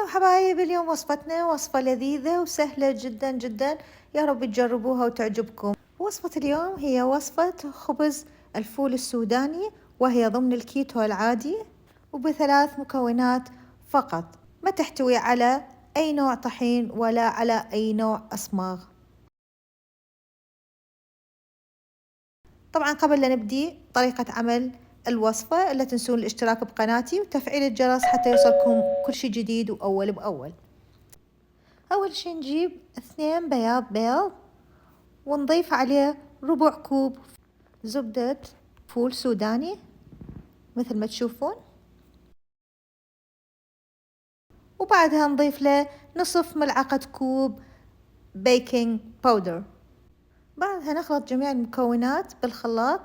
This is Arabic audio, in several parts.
حبايب، اليوم وصفتنا وصفة لذيذة وسهلة جدا جدا، يا رب تجربوها وتعجبكم. وصفة اليوم هي وصفة خبز الفول السوداني، وهي ضمن الكيتو العادي، وبثلاث مكونات فقط، ما تحتوي على أي نوع طحين ولا على أي نوع أصماغ. طبعا قبل لا نبدي طريقة عمل الوصفة، لا تنسون الاشتراك بقناتي وتفعيل الجرس حتى يوصلكم كل شي جديد وأول بأول. أول شي نجيب 2 بياض بيض، ونضيف عليه ربع كوب زبدة فول سوداني مثل ما تشوفون، وبعدها نضيف له نصف ملعقة كوب بيكنج باودر. بعدها نخلط جميع المكونات بالخلاط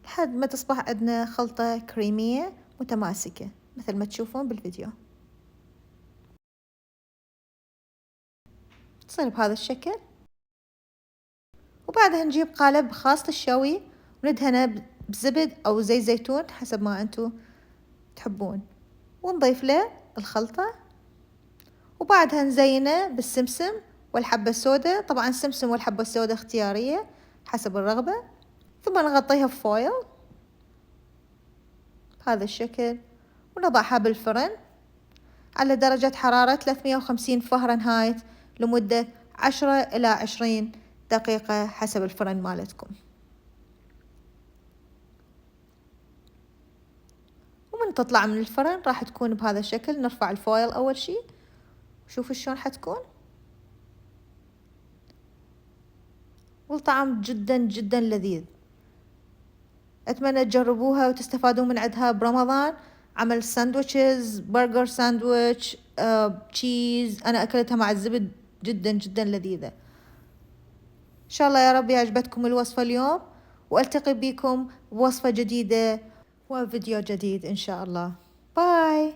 لحد ما تصبح عندنا خلطة كريمية متماسكة مثل ما تشوفون بالفيديو. تصير بهذا الشكل، وبعدها نجيب قالب خاص للشوي وندهنه بزبد أو زيت زيتون حسب ما أنتو تحبون، ونضيف له الخلطة، وبعدها نزينه بالسمسم والحبة السوداء. طبعا السمسم والحبة السوداء اختيارية حسب الرغبة. ثم نغطيها بفويل بهذا الشكل، ونضعها بالفرن على درجة حرارة 350 فهرنهايت لمدة 10 إلى 20 دقيقة حسب الفرن مالتكم. ومن تطلع من الفرن راح تكون بهذا الشكل. نرفع الفويل أول شي، شوفوا شلون حتكون، والطعم جدا جدا لذيذ. أتمنى تجربوها وتستفادون من عندها برمضان. عمل ساندويتشز، برجر ساندويتش، تشيز، أنا أكلتها مع الزبد جدا جدا لذيذة. إن شاء الله يا رب يعجبتكم الوصفة اليوم، وألتقي بكم بوصفة جديدة وفيديو جديد إن شاء الله. باي.